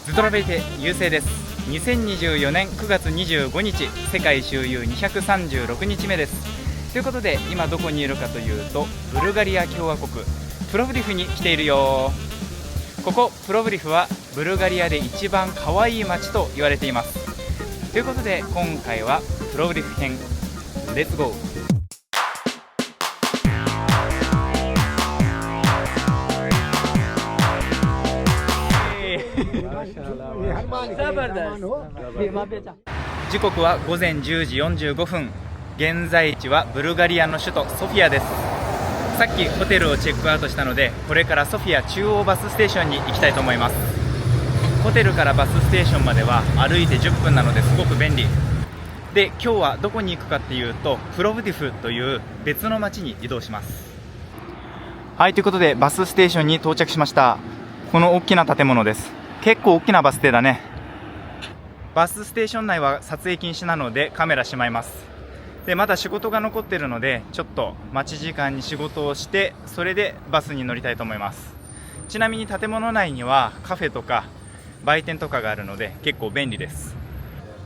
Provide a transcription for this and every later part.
ズドラベイテ優勢です。2024年9月25日世界周遊236日目です。ということで今どこにいるかというとブルガリア共和国プロブディフに来ているよ。ここプロブディフはブルガリアで一番可愛い街と言われています。ということで今回はプロブディフ編レッツゴー。時刻は午前10時45分。現在地はブルガリアの首都ソフィアです。さっきホテルをチェックアウトしたのでこれからソフィア中央バスステーションに行きたいと思います。ホテルからバスステーションまでは歩いて10分なのですごく便利で、今日はどこに行くかっていうとプロブディフという別の町に移動します。はい、ということでバスステーションに到着しました。この大きな建物です。結構大きなバス停だね。バスステーション内は撮影禁止なのでカメラしまいます。でまだ仕事が残っているのでちょっと待ち時間に仕事をしてそれでバスに乗りたいと思います。ちなみに建物内にはカフェとか売店とかがあるので結構便利です。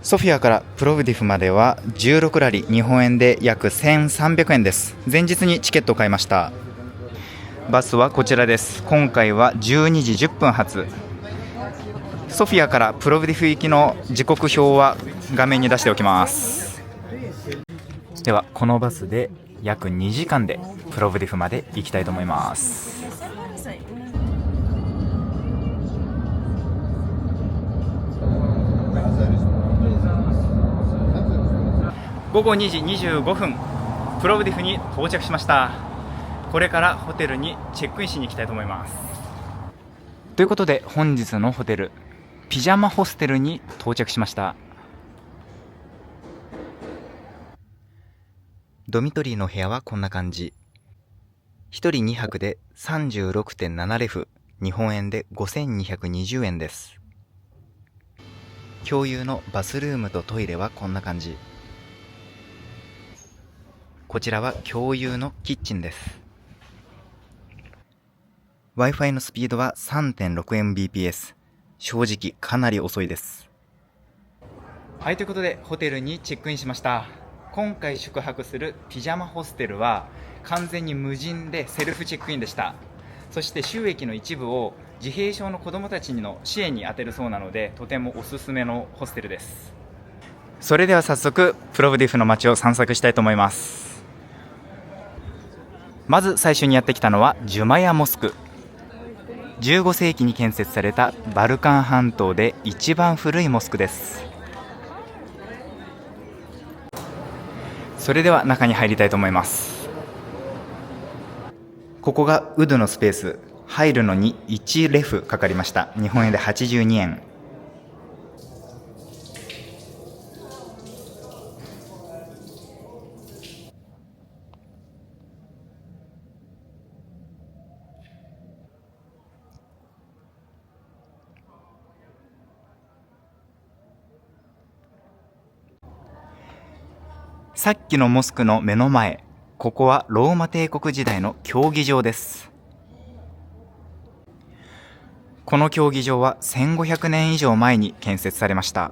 ソフィアからプロブディフまでは16ラリ日本円で約1300円です。前日にチケットを買いました。バスはこちらです。今回は12時10分発。ソフィアからプロブディフ行きの時刻表は画面に出しておきます。ではこのバスで約2時間でプロブディフまで行きたいと思います。午後2時25分プロブディフに到着しました。これからホテルにチェックインしに行きたいと思います。ということで本日のホテルピジャマホステルに到着しました。ドミトリーの部屋はこんな感じ。1人2泊で 36.7 レフ、日本円で5220円です。共有のバスルームとトイレはこんな感じ。こちらは共有のキッチンです。Wi-Fi のスピードは 3.6Mbps。正直かなり遅いです。はい、ということでホテルにチェックインしました。今回宿泊するピジャマホステルは完全に無人でセルフチェックインでした。そして収益の一部を自閉症の子どもたちの支援に充てるそうなのでとてもおすすめのホステルです。それでは早速プロブディフの街を散策したいと思います。まず最初にやってきたのはジュマヤモスク。15世紀に建設されたバルカン半島で一番古いモスクです。それでは中に入りたいと思います。ここがウドのスペース。入るのに1レフかかりました。日本円で82円。さっきのモスクの目の前、ここはローマ帝国時代の競技場です。この競技場は1500年以上前に建設されました。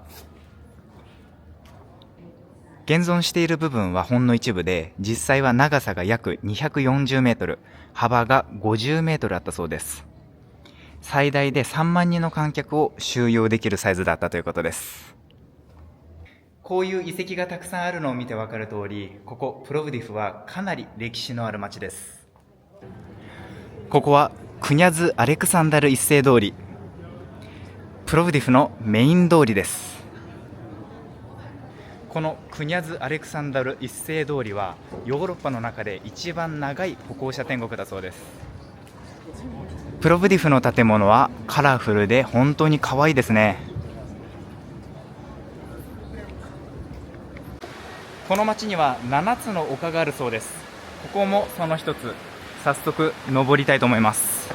現存している部分はほんの一部で、実際は長さが約240メートル、幅が50メートルあったそうです。最大で3万人の観客を収容できるサイズだったということです。こういう遺跡がたくさんあるのを見て分かる通り、ここプロブディフはかなり歴史のある町です。ここはクニャズ・アレクサンダル一世通り、プロブディフのメイン通りです。このクニャズ・アレクサンダル一世通りはヨーロッパの中で一番長い歩行者天国だそうです。プロブディフの建物はカラフルで本当に可愛いですね。この町には7つの丘があるそうです。ここもその一つ。早速登りたいと思います。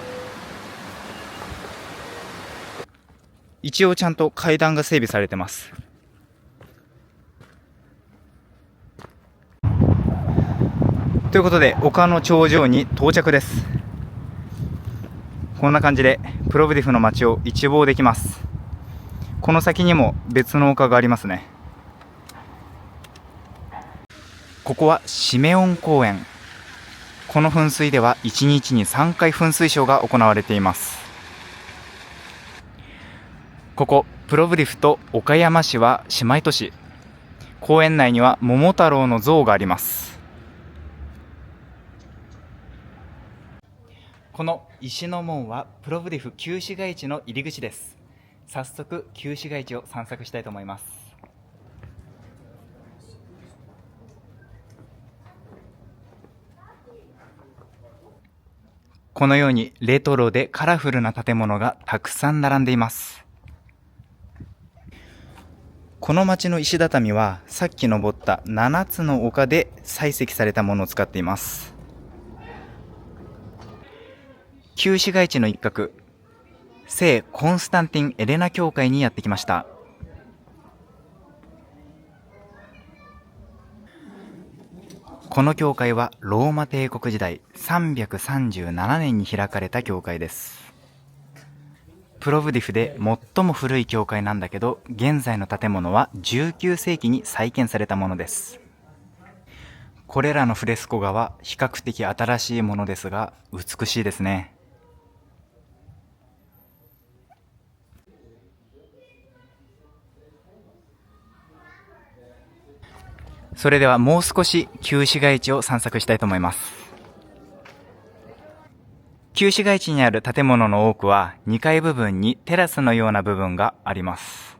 一応ちゃんと階段が整備されてます。ということで丘の頂上に到着です。こんな感じでプロブディフの街を一望できます。この先にも別の丘がありますね。ここはシメオン公園。この噴水では1日に3回噴水ショーが行われています。ここプロブリフと岡山市は姉妹都市。公園内には桃太郎の像があります。この石の門はプロブリフ旧市街地の入り口です。早速旧市街地を散策したいと思います。このようにレトロでカラフルな建物がたくさん並んでいます。この町の石畳はさっき登った7つの丘で採石されたものを使っています。旧市街地の一角、聖コンスタンティン・エレナ教会にやってきました。この教会はローマ帝国時代337年に開かれた教会です。プロブディフで最も古い教会なんだけど、現在の建物は19世紀に再建されたものです。これらのフレスコ画は比較的新しいものですが美しいですね。それではもう少し旧市街地を散策したいと思います。旧市街地にある建物の多くは2階部分にテラスのような部分があります。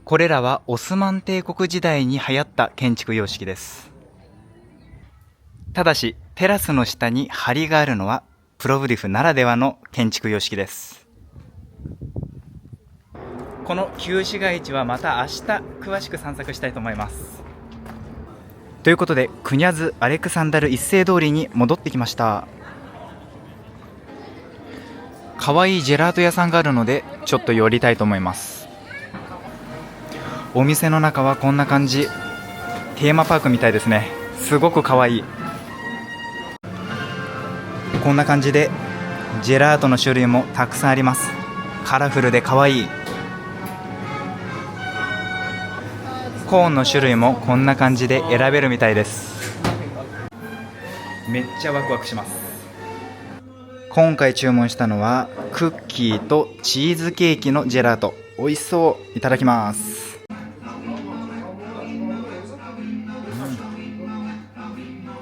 これらはオスマン帝国時代に流行った建築様式です。ただしテラスの下に梁があるのはプロブディフならではの建築様式です。この旧市街地はまた明日詳しく散策したいと思います。ということでクニャズ・アレクサンダル一世通りに戻ってきました。かわいいジェラート屋さんがあるのでちょっと寄りたいと思います。お店の中はこんな感じ。テーマパークみたいですね。すごくかわいい。こんな感じでジェラートの種類もたくさんあります。カラフルでかわいい。コーンの種類もこんな感じで選べるみたいです。めっちゃワクワクします。今回注文したのはクッキーとチーズケーキのジェラート。美味しそう。いただきます。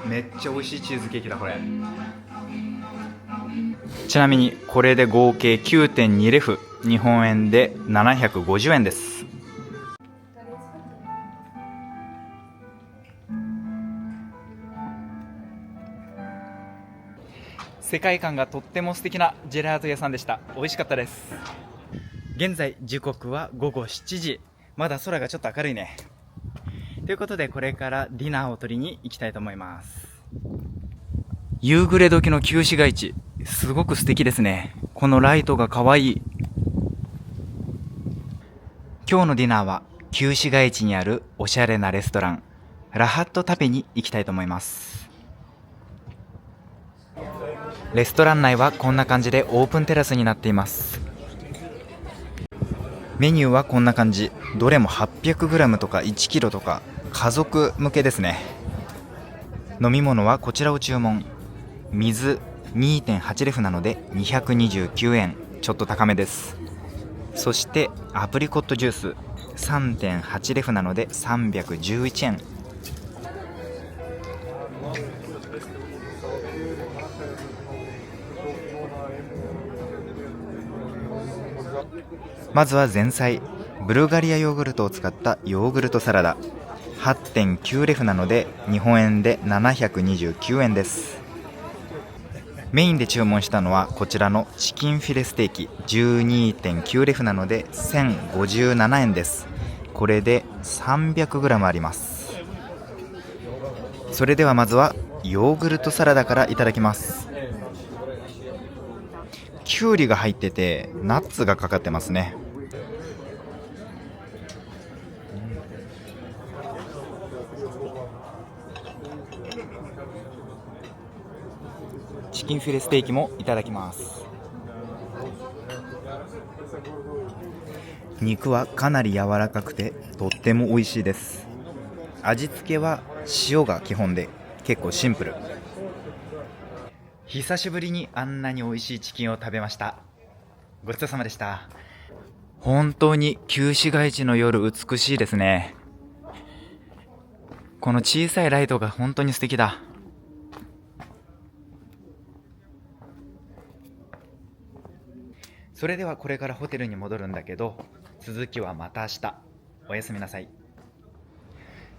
めっちゃ美味しいチーズケーキだこれ。ちなみにこれで合計 9.2 レフ、日本円で750円です。世界観がとっても素敵なジェラート屋さんでした。美味しかったです。現在時刻は午後7時。まだ空がちょっと明るいね。ということでこれからディナーを取りに行きたいと思います。夕暮れ時の旧市街地、すごく素敵ですね。このライトがかわいい。今日のディナーは旧市街地にあるおしゃれなレストランラハットタペに行きたいと思います。レストラン内はこんな感じでオープンテラスになっています。メニューはこんな感じ。どれも 800g とか 1kg とか家族向けですね。飲み物はこちらを注文。水 2.8 レフなので229円、ちょっと高めです。そしてアプリコットジュース 3.8 レフなので311円。まずは前菜、ブルガリアヨーグルトを使ったヨーグルトサラダ 8.9 レフなので日本円で729円です。メインで注文したのはこちらのチキンフィレステーキ 12.9 レフなので1057円です。これで 300g あります。それではまずはヨーグルトサラダからいただきます。きゅうりが入っててナッツがかかってますね。チキンフィレステーキもいただきます。肉はかなり柔らかくてとっても美味しいです。味付けは塩が基本で結構シンプル。久しぶりにあんなに美味しいチキンを食べました。ごちそうさまでした。本当に旧市街地の夜美しいですね。この小さいライトが本当に素敵だ。それではこれからホテルに戻るんだけど、続きはまた明日。おやすみなさい。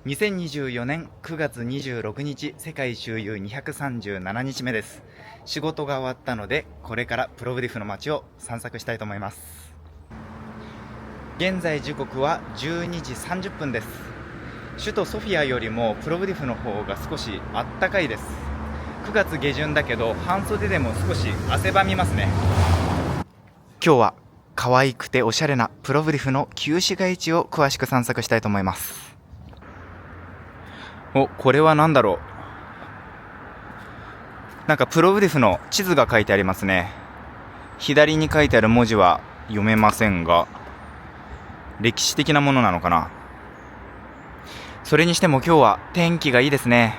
2024年9月26日世界周遊237日目です。仕事が終わったので、これからプロブディフの街を散策したいと思います。現在時刻は12時30分です。首都ソフィアよりもプロブディフの方が少しあったかいです。9月下旬だけど半袖でも少し汗ばみますね。今日は可愛くておしゃれなプロブディフの旧市街地を詳しく散策したいと思います。これは何だろう。なんかプロブディフの地図が書いてありますね。左に書いてある文字は読めませんが、歴史的なものなのかな。それにしても今日は天気がいいですね。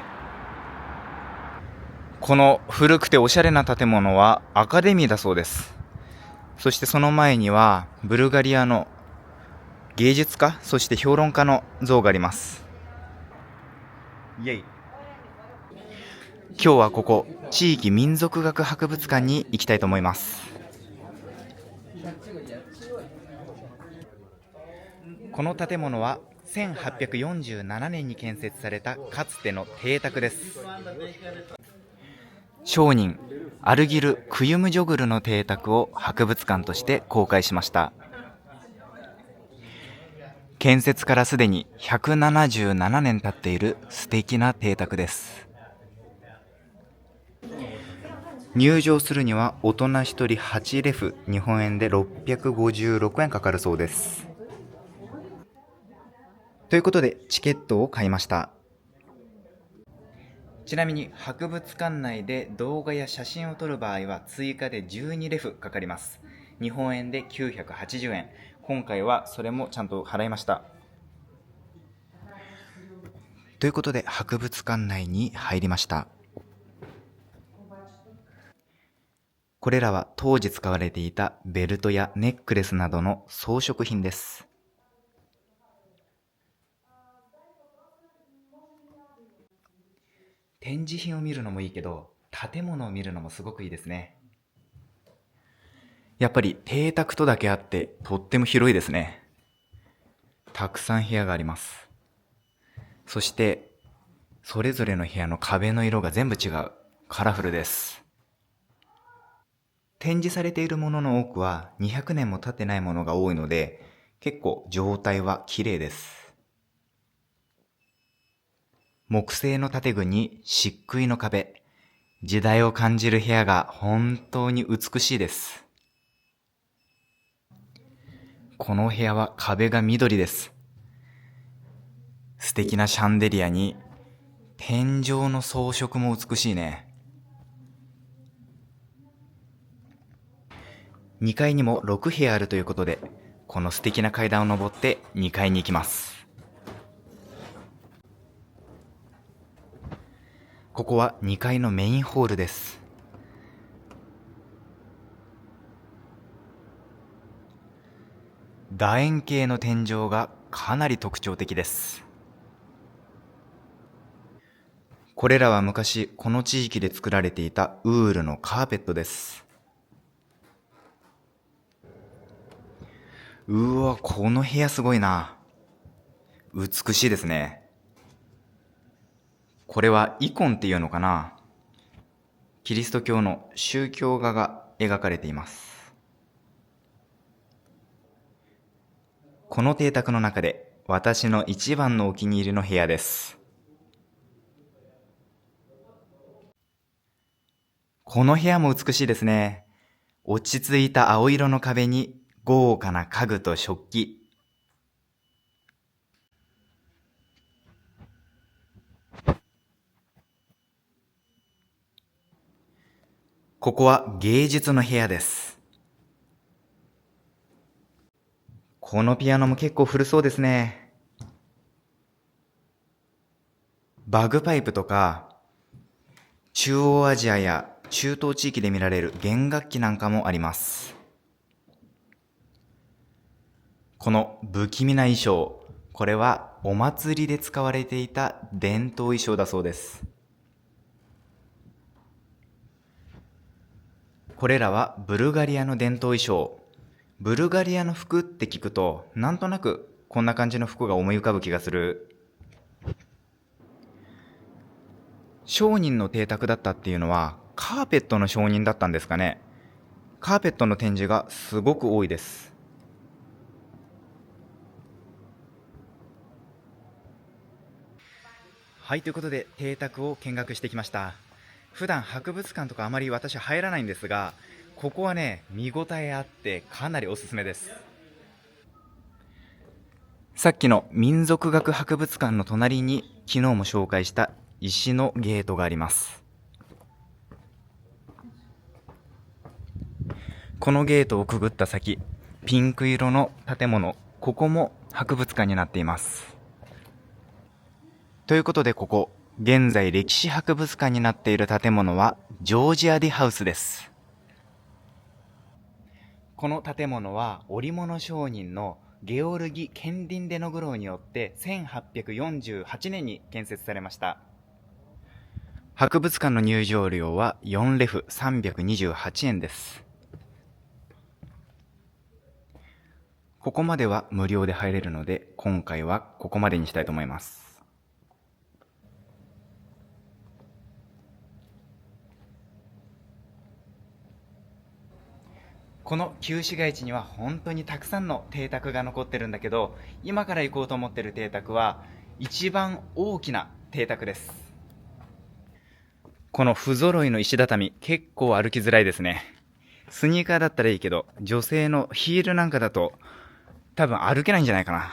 この古くておしゃれな建物はアカデミーだそうです。そしてその前にはブルガリアの芸術家、そして評論家の像があります。イエイ。今日はここ地域民族学博物館に行きたいと思います。この建物は1847年に建設されたかつての邸宅です。商人アルギル・クユムジョグルの邸宅を博物館として公開しました。建設からすでに177年経っている素敵な邸宅です。入場するには大人1人8レフ、日本円で656円かかるそうです。ということでチケットを買いました。ちなみに博物館内で動画や写真を撮る場合は追加で12レフかかります。日本円で980円。今回はそれもちゃんと払いました。ということで博物館内に入りました。これらは当時使われていたベルトやネックレスなどの装飾品です。展示品を見るのもいいけど、建物を見るのもすごくいいですね。やっぱり邸宅とだけあってとっても広いですね。たくさん部屋があります。そしてそれぞれの部屋の壁の色が全部違う。カラフルです。展示されているものの多くは200年も経ってないものが多いので、結構状態は綺麗です。木製の建具に漆喰の壁、時代を感じる部屋が本当に美しいです。この部屋は壁が緑です。素敵なシャンデリアに天井の装飾も美しいね。2階にも6部屋あるということで、この素敵な階段を登って2階に行きます。ここは2階のメインホールです。楕円形の天井がかなり特徴的です。これらは昔この地域で作られていたウールのカーペットです。うわ、この部屋すごいな。美しいですね。これはイコンっていうのかな。キリスト教の宗教画が描かれています。この邸宅の中で私の一番のお気に入りの部屋です。この部屋も美しいですね。落ち着いた青色の壁に豪華な家具と食器。ここは芸術の部屋です。このピアノも結構古そうですね。バグパイプとか、中央アジアや中東地域で見られる弦楽器なんかもあります。この不気味な衣装、これはお祭りで使われていた伝統衣装だそうです。これらはブルガリアの伝統衣装。ブルガリアの服って聞くと、なんとなくこんな感じの服が思い浮かぶ気がする。商人の邸宅だったっていうのは、カーペットの商人だったんですかね。カーペットの展示がすごく多いです。はい、ということで邸宅を見学してきました。普段博物館とかあまり私は入らないんですが、ここはね、見応えあってかなりおすすめです。さっきの民族学博物館の隣に昨日も紹介した石のゲートがあります。このゲートをくぐった先、ピンク色の建物、ここも博物館になっています。ということでここ、現在歴史博物館になっている建物はジョージア・ディハウスです。この建物は織物商人のゲオルギ・ケンディンデノグローによって1848年に建設されました。博物館の入場料は4レフ328円です。ここまでは無料で入れるので、今回はここまでにしたいと思います。この旧市街地には本当にたくさんの邸宅が残ってるんだけど、今から行こうと思ってる邸宅は一番大きな邸宅です。この不揃いの石畳、結構歩きづらいですね。スニーカーだったらいいけど、女性のヒールなんかだと多分歩けないんじゃないかな。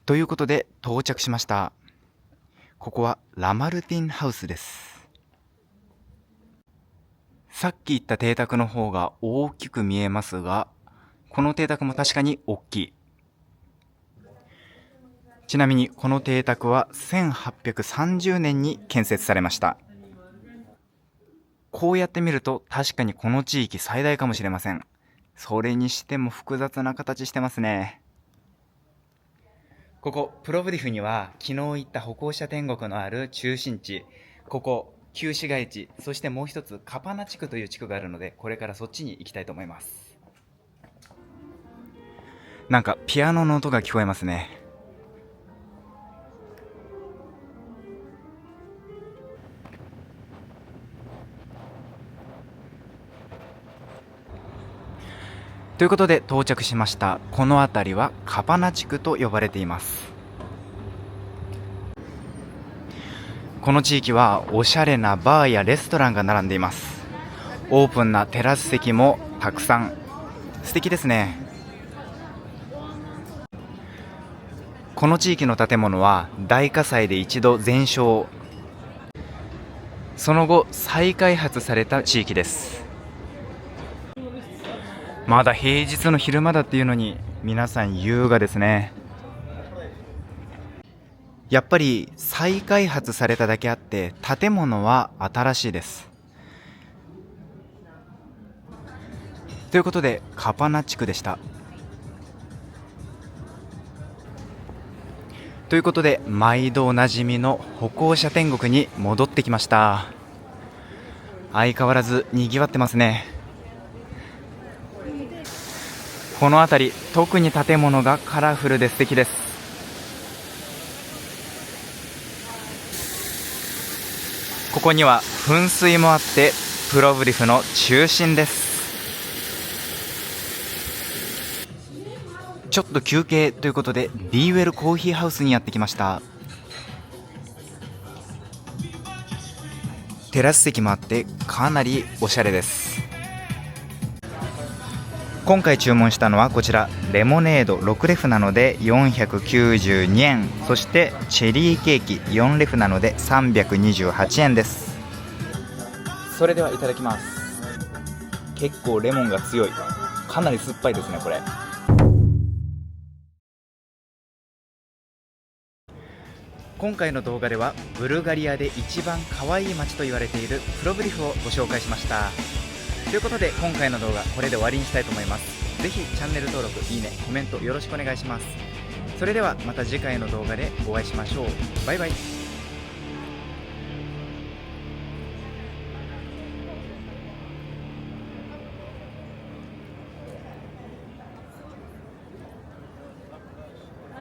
ということで到着しました。ここはラマルティンハウスです。さっき言った邸宅の方が大きく見えますが、この邸宅も確かに大きい。ちなみにこの邸宅は1830年に建設されました。こうやって見ると確かにこの地域最大かもしれません。それにしても複雑な形してますね。ここプロブディフには昨日言った歩行者天国のある中心地、ここ旧市街地、そしてもう一つカパナ地区という地区があるので、これからそっちに行きたいと思います。なんかピアノの音が聞こえますね。ということで到着しました。この辺りはカパナ地区と呼ばれています。この地域はおしゃれなバーやレストランが並んでいます。オープンなテラス席もたくさん。素敵ですね。この地域の建物は大火災で一度全焼、その後再開発された地域です。まだ平日の昼間だっていうのに皆さん優雅ですね。やっぱり再開発されただけあって建物は新しいです。ということでカパナ地区でした。ということで毎度おなじみの歩行者天国に戻ってきました。相変わらず賑わってますね。この辺り特に建物がカラフルで素敵です。ここには噴水もあってプロブリフの中心です。ちょっと休憩ということでビーウェルコーヒーハウスにやってきました。テラス席もあってかなりおしゃれです。今回注文したのはこちらレモネード6レフなので492円、そしてチェリーケーキ4レフなので328円です。それではいただきます。結構レモンが強い。かなり酸っぱいですねこれ。今回の動画ではブルガリアで一番可愛い街と言われているプロブリフをご紹介しました。ということで今回の動画これで終わりにしたいと思います。ぜひチャンネル登録、いいね、コメントよろしくお願いします。それではまた次回の動画でお会いしましょう。バイバイ。